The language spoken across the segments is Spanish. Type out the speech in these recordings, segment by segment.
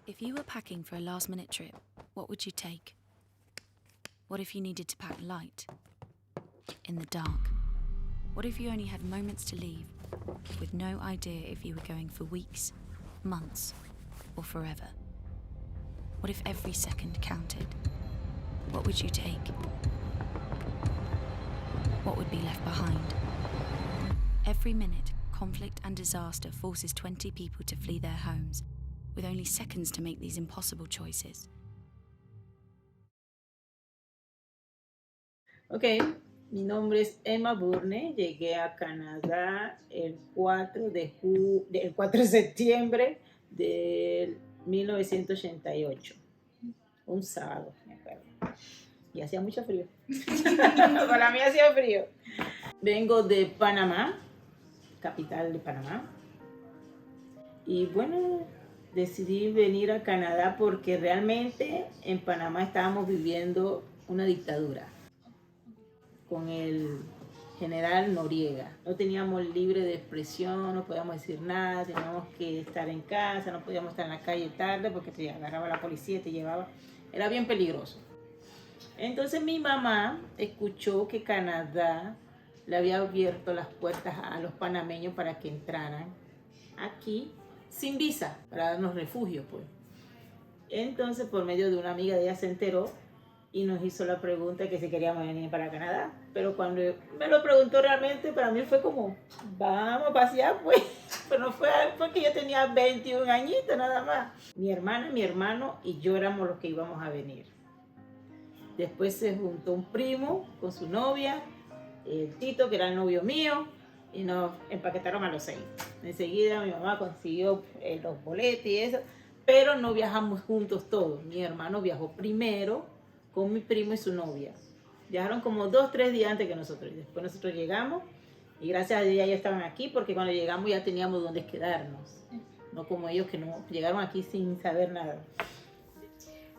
If you were packing for a last-minute trip, what would you take? What if you needed to pack light? In the dark? What if you only had moments to leave, with no idea if you were going for weeks, months, or forever? What if every second counted? What would you take? What would be left behind? Every minute, conflict and disaster forces 20 people to flee their homes, with only seconds to make these impossible choices. Ok, mi nombre es Emma Burne, llegué a Canadá el 4 de septiembre de 1988, un sábado, me acuerdo. Y hacía mucho frío. Para mí hacía frío. Vengo de Panamá, capital de Panamá. Y bueno, decidí venir a Canadá porque realmente en Panamá estábamos viviendo una dictadura con el general Noriega. No teníamos libre de expresión, no podíamos decir nada, teníamos que estar en casa, no podíamos estar en la calle tarde porque te agarraba la policía, te llevaba. Era bien peligroso. Entonces mi mamá escuchó que Canadá le había abierto las puertas a los panameños para que entraran aquí sin visa, para darnos refugio, pues. Entonces, por medio de una amiga de ella se enteró y nos hizo la pregunta que si queríamos venir para Canadá. Pero cuando me lo preguntó realmente, para mí fue como, vamos a pasear, pues. Pero no fue porque yo tenía 21 añitos nada más. Mi hermana, mi hermano y yo éramos los que íbamos a venir. Después se juntó un primo con su novia, el Tito, que era el novio mío, y nos empaquetaron a los 6. Enseguida mi mamá consiguió los boletos y eso, pero no viajamos juntos todos. Mi hermano viajó primero con mi primo y su novia. Viajaron como 2-3 días antes que nosotros. Y después nosotros llegamos y gracias a Dios ya estaban aquí porque cuando llegamos ya teníamos dónde quedarnos. No como ellos que no llegaron aquí sin saber nada.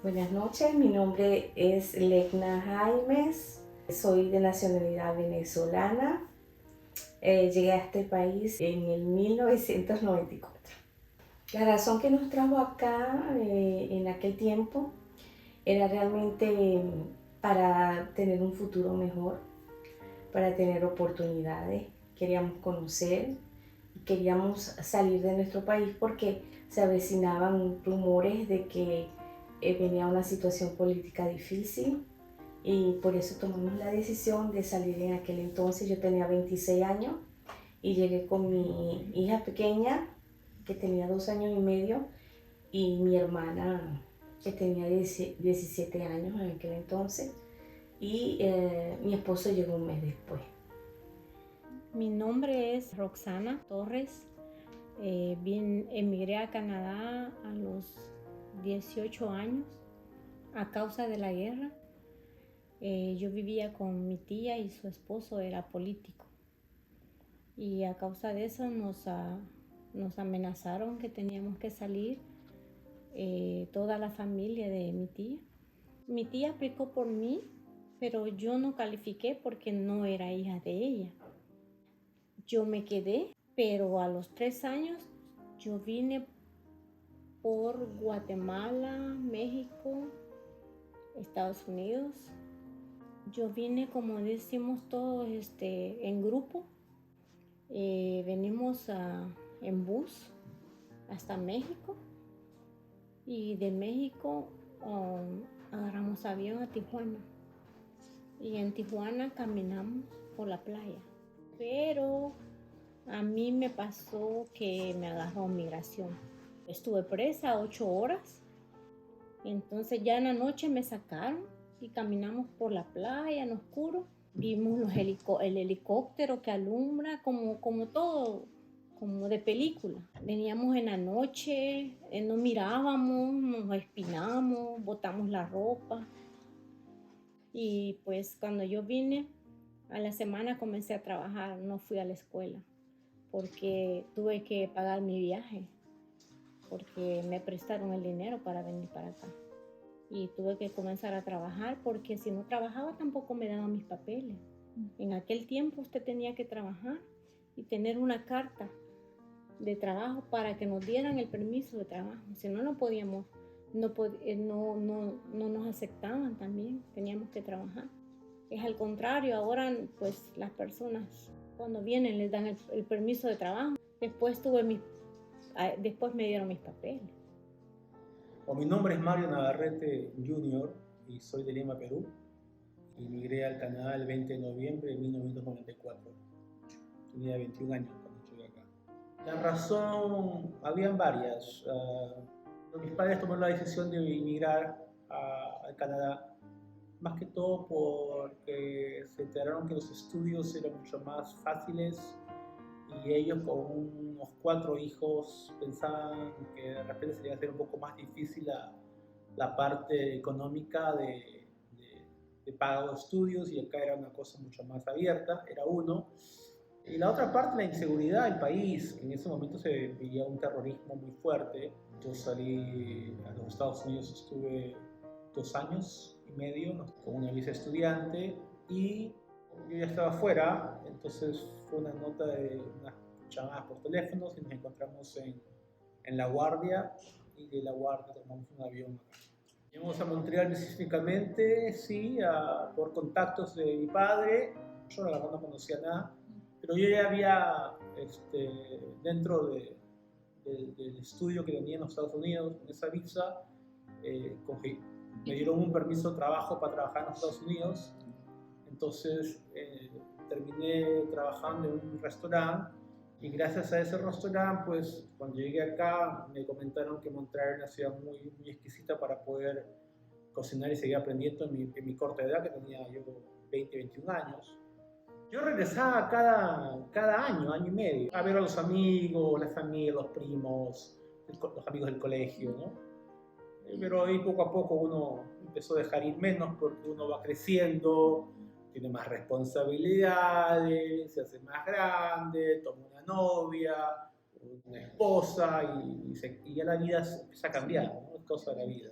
Buenas noches, mi nombre es Legna Jaimes, soy de nacionalidad venezolana. Llegué a este país en el 1994. La razón que nos trajo acá en aquel tiempo era realmente para tener un futuro mejor, para tener oportunidades. Queríamos conocer, queríamos salir de nuestro país porque se avecinaban rumores de que venía una situación política difícil y por eso tomamos la decisión de salir en aquel entonces. Yo tenía 26 años y llegué con mi hija pequeña que tenía 2 años y medio y mi hermana que tenía 17 años en aquel entonces y mi esposo llegó un mes después. Mi nombre es Roxana Torres. Emigré a Canadá a los 18 años a causa de la guerra. Yo vivía con mi tía y su esposo era político. Y a causa de eso nos amenazaron que teníamos que salir toda la familia de mi tía. Mi tía aplicó por mí, pero yo no califiqué porque no era hija de ella. Yo me quedé, pero a los 3 años yo vine por Guatemala, México, Estados Unidos. Yo vine, como decimos todos, en grupo. Venimos en bus hasta México y de México agarramos avión a Tijuana. Y en Tijuana caminamos por la playa. Pero a mí me pasó que me agarró migración. Estuve presa 8 horas. Entonces ya en la noche me sacaron y caminamos por la playa en oscuro. Vimos el helicóptero que alumbra como todo, como de película. Veníamos en la noche, no mirábamos, nos espinamos, botamos la ropa. Y pues cuando yo vine, a la semana comencé a trabajar, no fui a la escuela porque tuve que pagar mi viaje, porque me prestaron el dinero para venir para acá. Y tuve que comenzar a trabajar porque si no trabajaba tampoco me daban mis papeles. En aquel tiempo usted tenía que trabajar y tener una carta de trabajo para que nos dieran el permiso de trabajo. Si no, no podíamos, no nos aceptaban también, teníamos que trabajar. Es al contrario, ahora pues las personas cuando vienen les dan el permiso de trabajo. Después me dieron mis papeles. Mi nombre es Mario Navarrete Jr. y soy de Lima, Perú. Emigré al Canadá el 20 de noviembre de 1994. Tenía 21 años cuando llegué acá. La razón, habían varias. Mis padres tomaron la decisión de emigrar al Canadá, más que todo porque se enteraron que los estudios eran mucho más fáciles y ellos con unos 4 hijos pensaban que de repente se iba a hacer un poco más difícil la parte económica de pago de estudios, y acá era una cosa mucho más abierta, era uno. Y la otra parte, la inseguridad del país, que en ese momento se vivía un terrorismo muy fuerte. Yo salí a los Estados Unidos, estuve 2 años y medio con una visa estudiante y yo ya estaba fuera, entonces fue una nota de unas llamadas por teléfono y nos encontramos en La Guardia, y de La Guardia tomamos un avión acá. Llegamos a Montreal específicamente, sí, por contactos de mi padre. Yo la verdad no conocía nada, pero yo ya había, dentro del estudio que tenía en los Estados Unidos, con esa visa, me dieron un permiso de trabajo para trabajar en los Estados Unidos. Entonces terminé trabajando en un restaurante, y gracias a ese restaurante, pues cuando llegué acá me comentaron que Montreal era una ciudad muy, muy exquisita para poder cocinar y seguir aprendiendo en mi corta edad, que tenía yo 20, 21 años. Yo regresaba cada año, año y medio, a ver a los amigos, la familia, los primos, los amigos del colegio, ¿no? Pero ahí poco a poco uno empezó a dejar ir menos porque uno va creciendo, tiene más responsabilidades, se hace más grande, toma una novia, una esposa, y ya la vida empieza a cambiar, ¿no? Es cosa de la vida.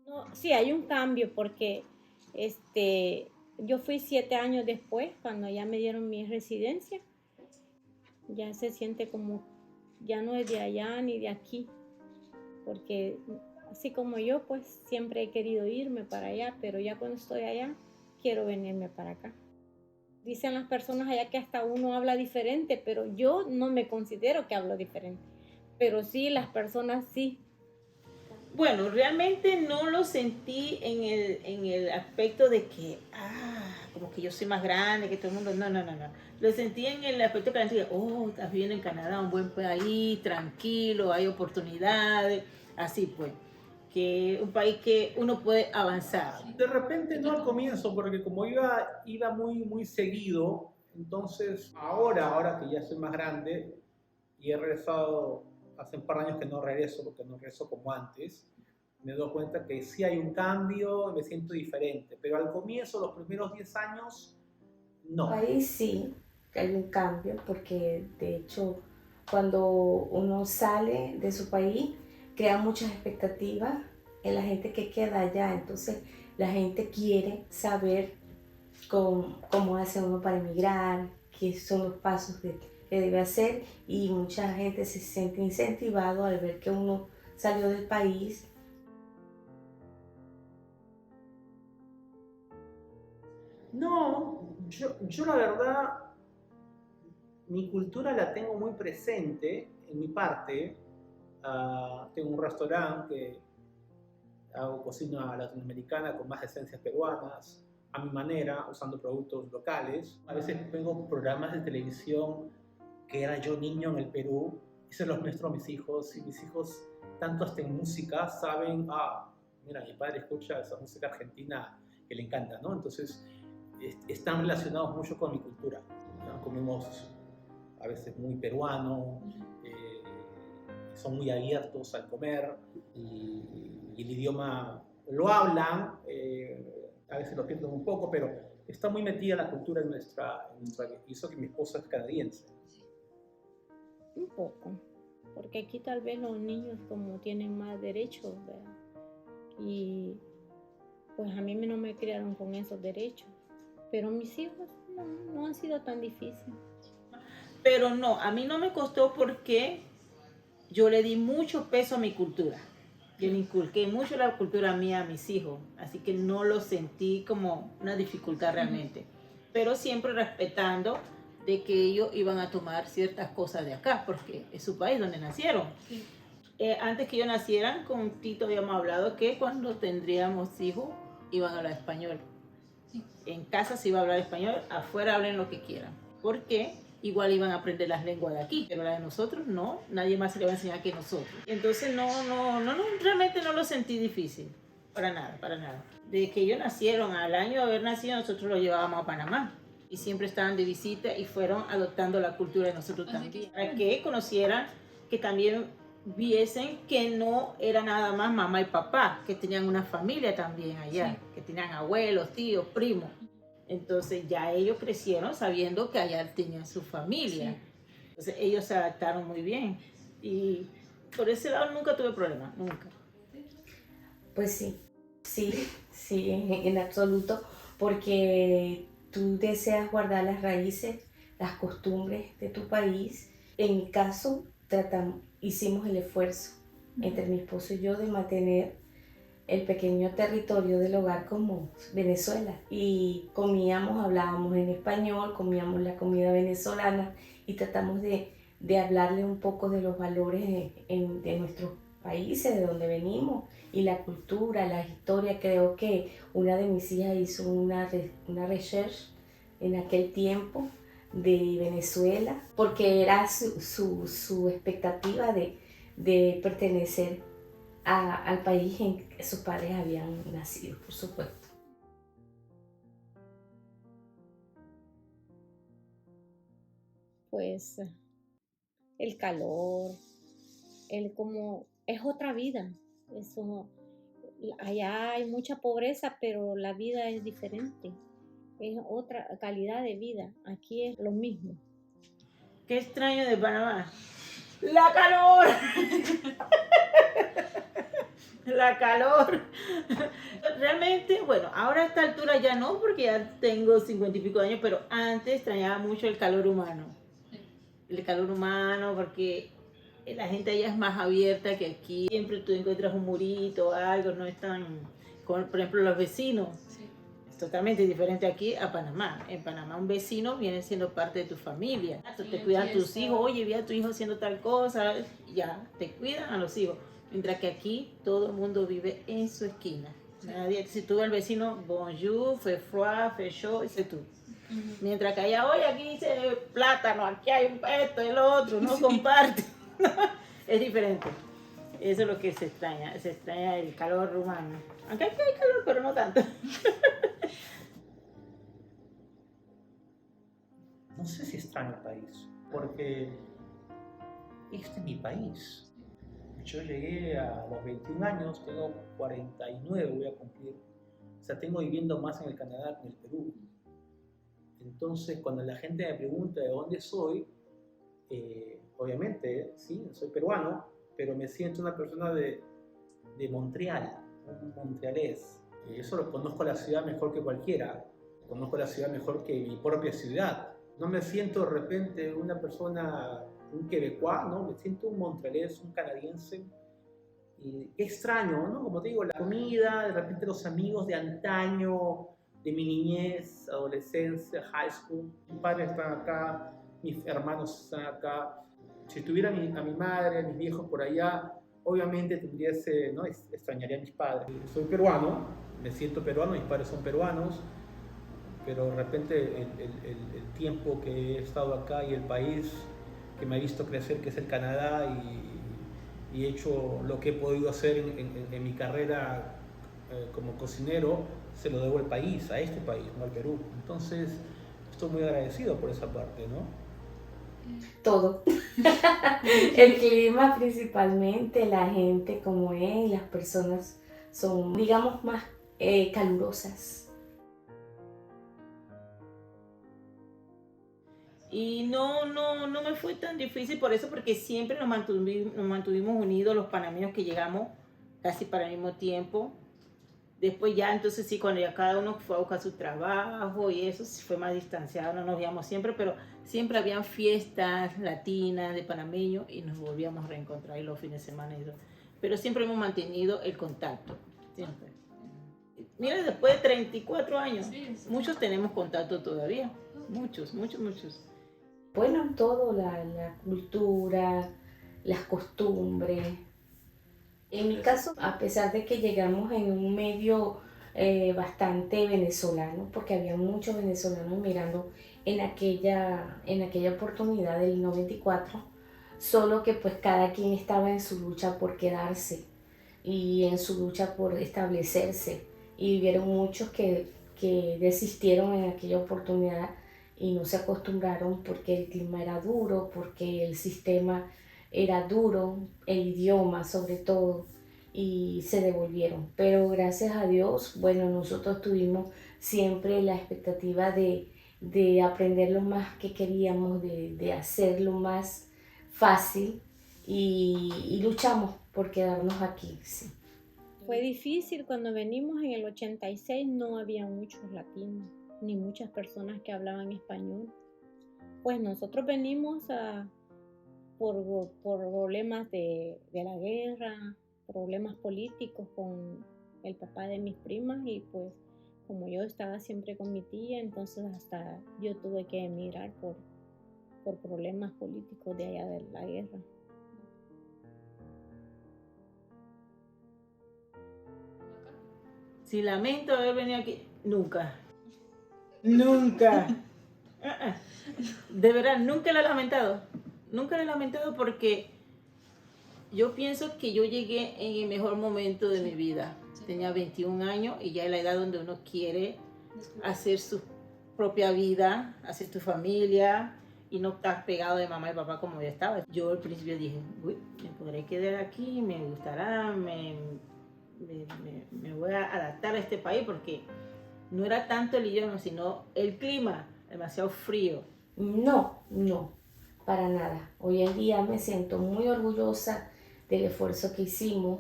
No, sí, hay un cambio porque yo fui 7 años después, cuando ya me dieron mi residencia. Ya se siente como, ya no es de allá ni de aquí, porque así como yo, pues siempre he querido irme para allá, pero ya cuando estoy allá, quiero venirme para acá. Dicen las personas allá que hasta uno habla diferente, pero yo no me considero que hablo diferente, pero sí, las personas sí. Bueno, realmente no lo sentí en el aspecto de que, como que yo soy más grande que todo el mundo. No. Lo sentí en el aspecto que dije, estás viviendo en Canadá, un buen país, tranquilo, hay oportunidades, así pues, que un país que uno puede avanzar. De repente no al comienzo, porque como iba muy, muy seguido, entonces ahora que ya soy más grande y he regresado, hace un par de años que no regreso, porque no regreso como antes, me doy cuenta que sí hay un cambio, me siento diferente, pero al comienzo, los primeros 10 años, no. Ahí sí que hay un cambio, porque de hecho cuando uno sale de su país crea muchas expectativas en la gente que queda allá, entonces la gente quiere saber cómo hace uno para emigrar, qué son los pasos que debe hacer, y mucha gente se siente incentivado al ver que uno salió del país. No, yo la verdad, mi cultura la tengo muy presente en mi parte. Tengo un restaurante que hago cocina latinoamericana con más esencias peruanas, a mi manera, usando productos locales. A veces tengo programas de televisión que era yo niño en el Perú, y se los muestro a mis hijos, y mis hijos, tanto hasta en música, saben, mira, mi padre escucha esa música argentina que le encanta, ¿no? Entonces, están relacionados mucho con mi cultura, ¿no? Comemos a veces muy peruano, son muy abiertos al comer, y el idioma lo hablan, a veces lo pierden un poco, pero está muy metida la cultura en nuestra y eso que mi esposa es canadiense. Un poco, porque aquí tal vez los niños como tienen más derechos, ¿verdad? Y pues a mí no me criaron con esos derechos, pero mis hijos no ha sido tan difícil. Pero no, a mí no me costó porque yo le di mucho peso a mi cultura. Yo le inculqué mucho la cultura mía a mis hijos, así que no lo sentí como una dificultad realmente. Pero siempre respetando de que ellos iban a tomar ciertas cosas de acá, porque es su país donde nacieron. Sí. Antes que ellos nacieran, con Tito habíamos hablado que cuando tendríamos hijos iban a hablar español. Sí. En casa se iba a hablar español, afuera hablen lo que quieran. Porque igual iban a aprender las lenguas de aquí, pero la de nosotros no, nadie más se le va a enseñar que nosotros. Entonces no, realmente no lo sentí difícil, para nada, para nada. Desde que ellos nacieron, al año de haber nacido, nosotros los llevábamos a Panamá. Y siempre estaban de visita y fueron adoptando la cultura de nosotros Así también. que- Para que conocieran, que también viesen que no era nada más mamá y papá, que tenían una familia también allá, Sí. que tenían abuelos, tíos, primos. Entonces ya ellos crecieron sabiendo que allá tenían su familia. Sí. Entonces ellos se adaptaron muy bien. Y por ese lado nunca tuve problemas, nunca. Pues sí, en absoluto, porque tú deseas guardar las raíces, las costumbres de tu país. En mi caso, hicimos el esfuerzo entre mi esposo y yo de mantener el pequeño territorio del hogar como Venezuela. Y comíamos, hablábamos en español, comíamos la comida venezolana y tratamos de hablarle un poco de los valores de nuestros países, de donde venimos, y la cultura, la historia. Creo que una de mis hijas hizo una research en aquel tiempo de Venezuela, porque era su expectativa de pertenecer al país en que sus padres habían nacido, por supuesto. Pues el calor, es otra vida. Eso, allá hay mucha pobreza, pero la vida es diferente. Es otra calidad de vida. Aquí es lo mismo. ¿Qué extraño de Panamá? ¡La calor! La calor. Realmente, bueno, ahora a esta altura ya no, porque ya tengo 50 y pico de años, pero antes extrañaba mucho el calor humano. El calor humano, porque la gente allá es más abierta que aquí. Siempre tú encuentras un murito o algo, no es tan... Como, por ejemplo, los vecinos. Sí. Es totalmente diferente aquí a Panamá. En Panamá un vecino viene siendo parte de tu familia. Sí, Te cuidan aquí tus está. hijos. Oye, vi a tu hijo haciendo tal cosa. Ya, te cuidan a los hijos. Mientras que aquí todo el mundo vive en su esquina. Nadie, si tú ves al vecino, bonjour, fait froid, fait chaud, y tú. Ujú. Mientras que allá, oye, aquí dice plátano, aquí hay un esto, el otro, no comparte. Es diferente. Eso es lo que se extraña el calor humano. Aunque aquí hay calor, pero no tanto. No sé si extraño el país, porque este es mi país. Yo llegué a los 21 años, tengo 49, voy a cumplir. O sea, tengo viviendo más en el Canadá que en el Perú. Entonces, cuando la gente me pregunta de dónde soy, obviamente, sí, soy peruano, pero me siento una persona de Montreal, un montrealés. Eso lo conozco la ciudad mejor que cualquiera, conozco la ciudad mejor que mi propia ciudad. No me siento de repente una persona, un quebecois, ¿no? Me siento un montrealés, un canadiense. Y qué extraño, ¿no? Como te digo, la comida, de repente los amigos de antaño, de mi niñez, adolescencia, high school. Mis padres están acá, mis hermanos están acá. Si tuviera a mi madre, a mis viejos por allá, obviamente tendría ¿no? Extrañaría a mis padres. Soy peruano, me siento peruano, mis padres son peruanos, pero de repente el tiempo que he estado acá y el país que me ha visto crecer, que es el Canadá, y he hecho lo que he podido hacer en mi carrera como cocinero, se lo debo al país, a este país, no al Perú. Entonces, estoy muy agradecido por esa parte, ¿no? Todo. El clima principalmente, la gente como es, las personas son, digamos, más calurosas. Y no me fue tan difícil por eso, porque siempre nos mantuvimos unidos los panameños que llegamos casi para el mismo tiempo. Después ya, entonces sí, cuando ya cada uno fue a buscar su trabajo y eso sí fue más distanciado, no nos veíamos siempre, pero siempre habían fiestas latinas de panameños y nos volvíamos a reencontrar ahí los fines de semana y todo. Pero siempre hemos mantenido el contacto, siempre. Mira, después de 34 años, muchos tenemos contacto todavía, muchos, muchos, muchos. Bueno, en todo, la cultura, las costumbres. En mi caso, a pesar de que llegamos en un medio bastante venezolano, porque había muchos venezolanos emigrando en aquella oportunidad del 94, solo que pues cada quien estaba en su lucha por quedarse y en su lucha por establecerse. Y hubieron muchos que desistieron en aquella oportunidad y no se acostumbraron porque el clima era duro, porque el sistema era duro, el idioma sobre todo, y se devolvieron. Pero gracias a Dios, bueno, nosotros tuvimos siempre la expectativa de aprender lo más que queríamos, de hacerlo más fácil y luchamos por quedarnos aquí, sí. Fue difícil cuando venimos en el 86, no había muchos latinos, ni muchas personas que hablaban español. Pues nosotros venimos por problemas de la guerra, problemas políticos con el papá de mis primas y pues como yo estaba siempre con mi tía, entonces hasta yo tuve que emigrar por problemas políticos de allá de la guerra. Si lamento haber venido aquí, nunca. Nunca. De verdad, nunca lo he lamentado. Nunca lo he lamentado porque yo pienso que yo llegué en el mejor momento de mi vida. Tenía 21 años y ya es la edad donde uno quiere hacer su propia vida, hacer tu familia y no estar pegado de mamá y papá como yo estaba. Yo al principio dije, uy, me podré quedar aquí, me gustará, me voy a adaptar a este país porque no era tanto el idioma, sino el clima, demasiado frío. No, para nada. Hoy en día me siento muy orgullosa del esfuerzo que hicimos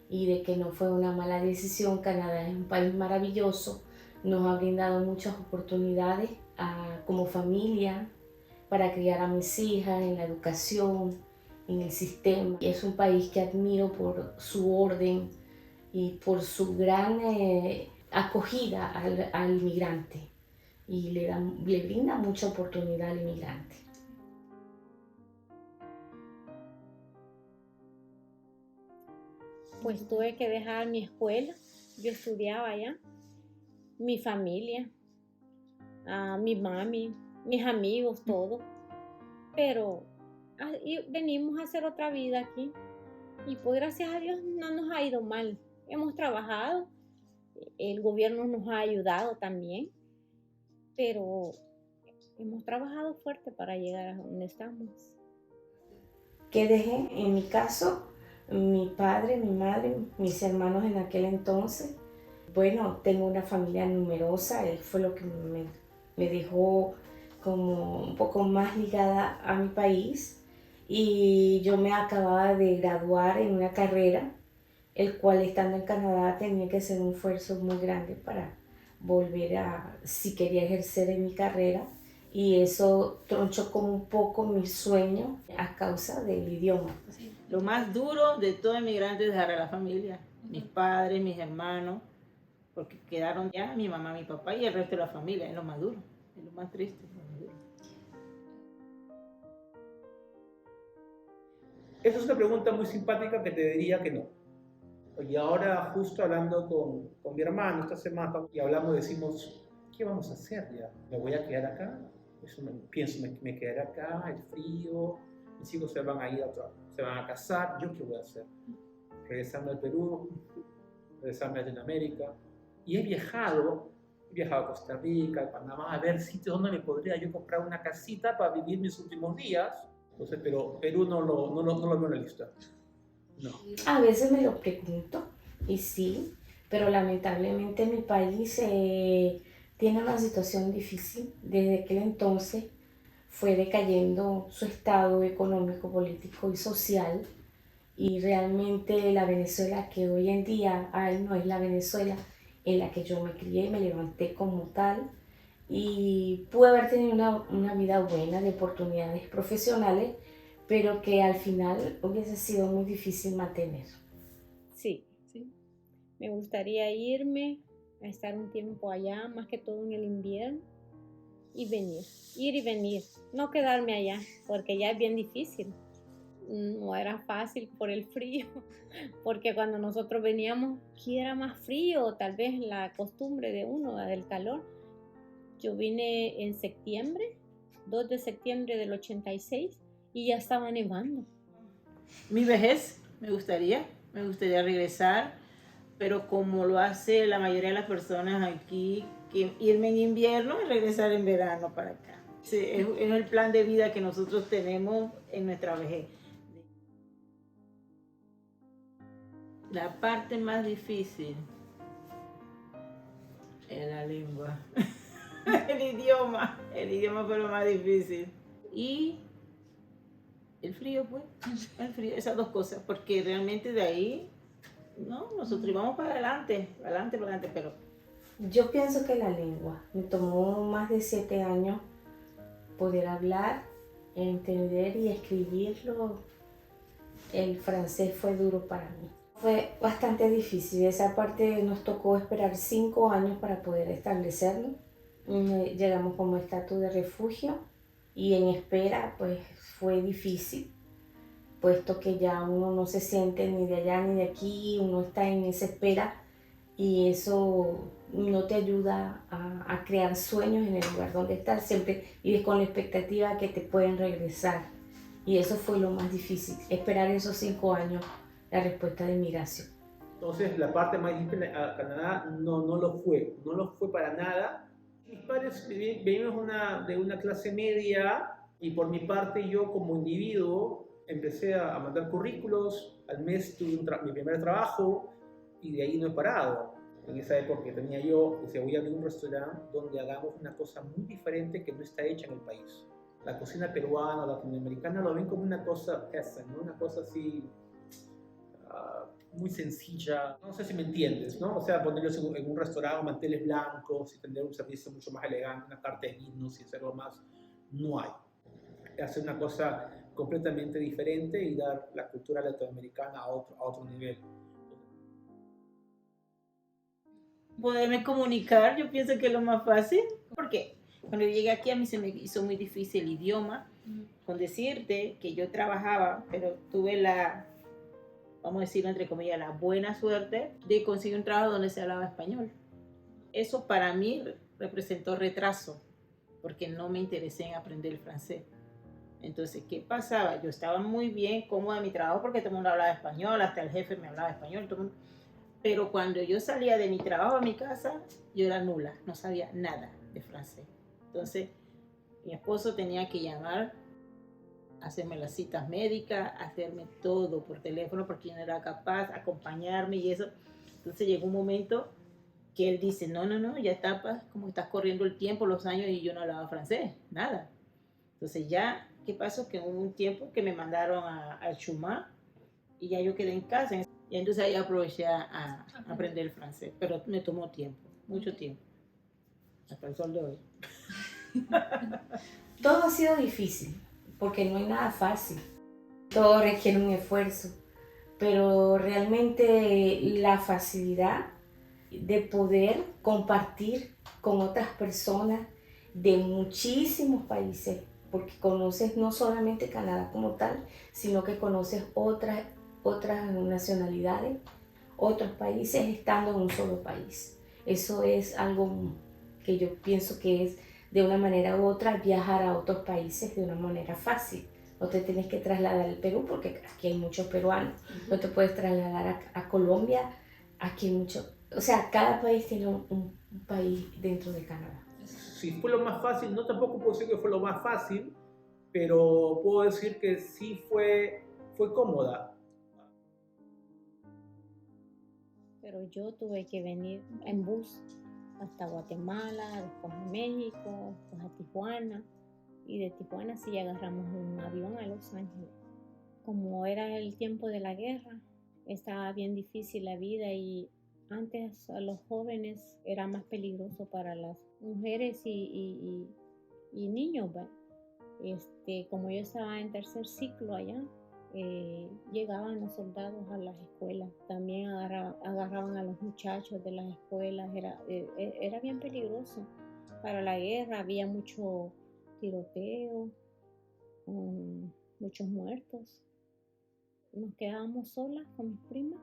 y de que no fue una mala decisión. Canadá es un país maravilloso, nos ha brindado muchas oportunidades como familia para criar a mis hijas en la educación, en el sistema. Y es un país que admiro por su orden y por su gran acogida al inmigrante y le brinda mucha oportunidad al inmigrante. Pues tuve que dejar mi escuela, yo estudiaba allá, mi familia, mi mami, mis amigos, todo. Pero y venimos a hacer otra vida aquí y pues gracias a Dios no nos ha ido mal. Hemos trabajado, el gobierno nos ha ayudado también, pero hemos trabajado fuerte para llegar a donde estamos. ¿Qué dejé? En mi caso, mi padre, mi madre, mis hermanos en aquel entonces. Bueno, tengo una familia numerosa, él fue lo que me dejó como un poco más ligada a mi país y yo me acababa de graduar en una carrera, el cual estando en Canadá tenía que hacer un esfuerzo muy grande para volver si quería ejercer en mi carrera y eso tronchó como un poco mi sueño a causa del idioma. Lo más duro de todo inmigrante es dejar a la familia, mis padres, mis hermanos, porque quedaron ya mi mamá, mi papá y el resto de la familia, es lo más duro, es lo más triste. Esa es una pregunta muy simpática que te diría que no. Y ahora justo hablando con mi hermano esta semana y hablamos, decimos, ¿qué vamos a hacer ya? ¿Me voy a quedar acá? Pienso, me quedaré acá, el frío, mis hijos se van a ir se van a casar, ¿yo qué voy a hacer? Regresarme al Perú, regresarme a Latinoamérica. Y he viajado a Costa Rica, a Panamá, a ver sitios donde me podría yo comprar una casita para vivir mis últimos días. Entonces, pero Perú no lo veo en la lista. No. A veces me lo pregunto, y sí, pero lamentablemente mi país tiene una situación difícil. Desde aquel entonces fue decayendo su estado económico, político y social, y realmente la Venezuela que hoy en día hay no es la Venezuela en la que yo me crié y me levanté como tal. Y pude haber tenido una vida buena de oportunidades profesionales, pero que al final hubiese sido muy difícil mantener. Sí, sí. Me gustaría irme a estar un tiempo allá, más que todo en el invierno, y venir, ir y venir, no quedarme allá, porque ya es bien difícil. No era fácil por el frío, porque cuando nosotros veníamos, aquí era más frío, tal vez la costumbre de uno, la del calor. Yo vine en septiembre, 2 de septiembre del 86, y ya estaba nevando. Mi vejez, me gustaría regresar, pero como lo hace la mayoría de las personas aquí, que irme en invierno y regresar en verano para acá. Sí, es el plan de vida que nosotros tenemos en nuestra vejez. La parte más difícil es la lengua. El idioma fue lo más difícil. Y el frío, pues, el frío, esas dos cosas, porque realmente de ahí, no, nosotros íbamos para adelante, pero Yo pienso que la lengua, me tomó más de 7 años poder hablar, entender y escribirlo. El francés fue duro para mí. Fue bastante difícil, esa parte nos tocó esperar 5 años para poder establecerlo. Llegamos como estatus de refugio y en espera pues fue difícil, puesto que ya uno no se siente ni de allá ni de aquí, uno está en esa espera y eso no te ayuda a crear sueños en el lugar donde estás, siempre vives con la expectativa que te pueden regresar. Y eso fue lo más difícil, esperar esos 5 años la respuesta de migración. Entonces la parte más difícil a Canadá no lo fue para nada. Mis padres venimos de una clase media y por mi parte yo como individuo empecé a mandar currículos, al mes tuve mi primer trabajo y de ahí no he parado. En esa época tenía yo, decía, voy a abrir un restaurante donde hagamos una cosa muy diferente que no está hecha en el país. La cocina peruana o latinoamericana lo ven como una cosa esa, ¿no? Una cosa así muy sencilla. No sé si me entiendes, ¿no? O sea, ponerlos en un restaurante, manteles blancos y tener un servicio mucho más elegante, una carta de vinos y hacerlo más, no hay. Hacer una cosa completamente diferente y dar la cultura latinoamericana a otro nivel. poderme comunicar, yo pienso que es lo más fácil, porque cuando llegué aquí a mí se me hizo muy difícil el idioma, con decirte que yo trabajaba, pero tuve vamos a decirlo entre comillas, la buena suerte de conseguir un trabajo donde se hablaba español. Eso para mí representó retraso, porque no me interesé en aprender el francés. Entonces, ¿qué pasaba? Yo estaba muy bien, cómoda en mi trabajo porque todo el mundo hablaba español, hasta el jefe me hablaba español, todo el mundo. Pero cuando yo salía de mi trabajo a mi casa, yo era nula, no sabía nada de francés. Entonces, mi esposo tenía que llamar, hacerme las citas médicas, hacerme todo por teléfono porque yo no era capaz, acompañarme y eso. Entonces llegó un momento que él dice, no, ya está, como estás corriendo el tiempo, los años y yo no hablaba francés, nada. Entonces ya, ¿qué pasó? Que hubo un tiempo que me mandaron al Chumá y ya yo quedé en casa. Y entonces ahí aproveché a aprender el francés, pero me tomó tiempo, mucho tiempo, hasta el sol de hoy. Todo ha sido difícil, porque no hay nada fácil. Todo requiere un esfuerzo, pero realmente la facilidad de poder compartir con otras personas de muchísimos países, porque conoces no solamente Canadá como tal, sino que conoces otras nacionalidades, otros países estando en un solo país. Eso es algo que yo pienso que es de una manera u otra viajar a otros países de una manera fácil. No te tienes que trasladar al Perú porque aquí hay muchos peruanos. No te puedes trasladar a Colombia, aquí hay muchos. O sea, cada país tiene un país dentro de Canadá. Si fue lo más fácil, no tampoco puedo decir que fue lo más fácil, pero puedo decir que sí fue cómoda. Pero yo tuve que venir en bus hasta Guatemala, después a México, después a Tijuana. Y de Tijuana sí agarramos un avión a Los Ángeles. Como era el tiempo de la guerra, estaba bien difícil la vida y Antes a los jóvenes era más peligroso para las mujeres y niños, ¿va? Como yo estaba en tercer ciclo allá, llegaban los soldados a las escuelas, también agarraban a los muchachos de las escuelas, era bien peligroso. Para la guerra había mucho tiroteo, muchos muertos. Nos quedábamos solas con mis primas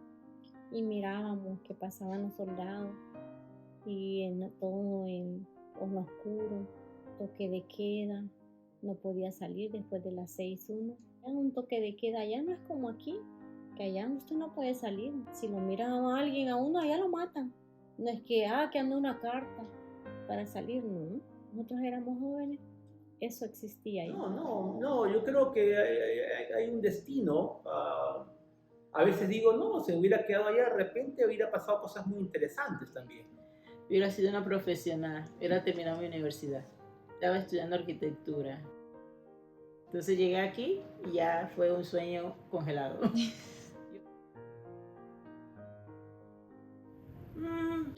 y mirábamos que pasaban los soldados y todo en oscuro, toque de queda, no podía salir después de las 6:01. Era un toque de queda, allá no es como aquí, que allá usted no puede salir. Si lo mira a alguien, a uno allá lo matan. No es que anda una carta para salir, no. Nosotros éramos jóvenes, eso existía ahí. No, yo creo que hay un destino. A veces digo, no, si hubiera quedado allá, de repente hubiera pasado cosas muy interesantes también. Hubiera sido una profesional, hubiera terminado mi universidad. Estaba estudiando arquitectura. Entonces llegué aquí y ya fue un sueño congelado.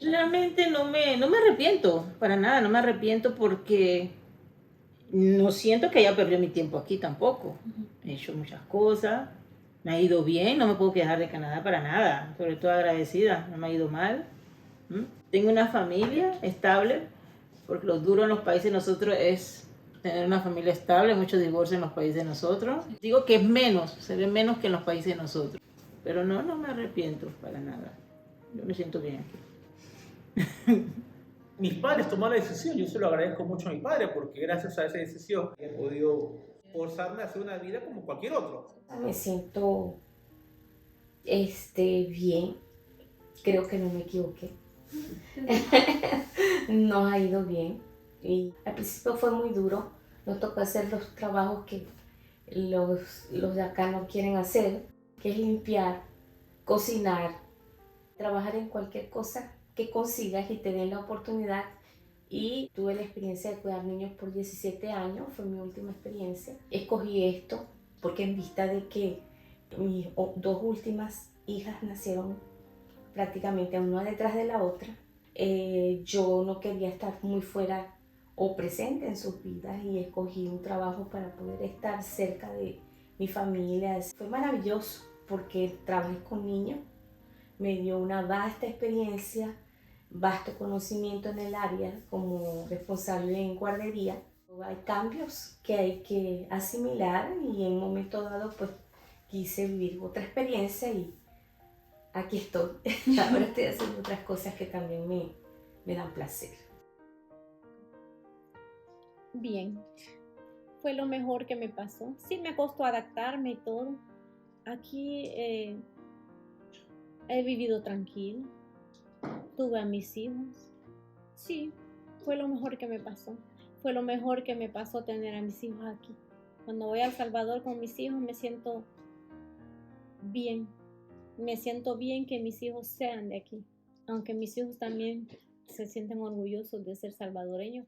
Realmente no me arrepiento, para nada, no me arrepiento porque no siento que haya perdido mi tiempo aquí tampoco. He hecho muchas cosas, me ha ido bien, no me puedo quejar de Canadá para nada, sobre todo agradecida, no me ha ido mal. Tengo una familia estable, porque lo duro en los países de nosotros es tener una familia estable, muchos divorcios en los países de nosotros. Digo que es menos, se ve menos que en los países de nosotros, pero no me arrepiento para nada, yo me siento bien aquí. Mis padres tomaron la decisión, yo se lo agradezco mucho a mi padre porque gracias a esa decisión he podido forzarme a hacer una vida como cualquier otro. Me siento bien, creo que no me equivoqué. Nos ha ido bien y al principio fue muy duro, nos tocó hacer los trabajos que los de acá no quieren hacer, que es limpiar, cocinar, trabajar en cualquier cosa que consigas y te den la oportunidad. Y tuve la experiencia de cuidar niños por 17 años, fue mi última experiencia. Escogí esto porque en vista de que mis dos últimas hijas nacieron prácticamente una detrás de la otra, yo no quería estar muy fuera o presente en sus vidas y escogí un trabajo para poder estar cerca de mi familia. Fue maravilloso porque trabajé con niños, me dio una vasta experiencia, vasto conocimiento en el área como responsable en guardería. Hay cambios que hay que asimilar y en un momento dado pues quise vivir otra experiencia y aquí estoy. Ahora estoy haciendo otras cosas que también me dan placer. Bien, fue lo mejor que me pasó. Sí, me costó adaptarme y todo. Aquí he vivido tranquilo, tuve a mis hijos. Sí, fue lo mejor que me pasó. Fue lo mejor que me pasó tener a mis hijos aquí. Cuando voy a El Salvador con mis hijos me siento bien. Me siento bien que mis hijos sean de aquí. Aunque mis hijos también se sienten orgullosos de ser salvadoreños,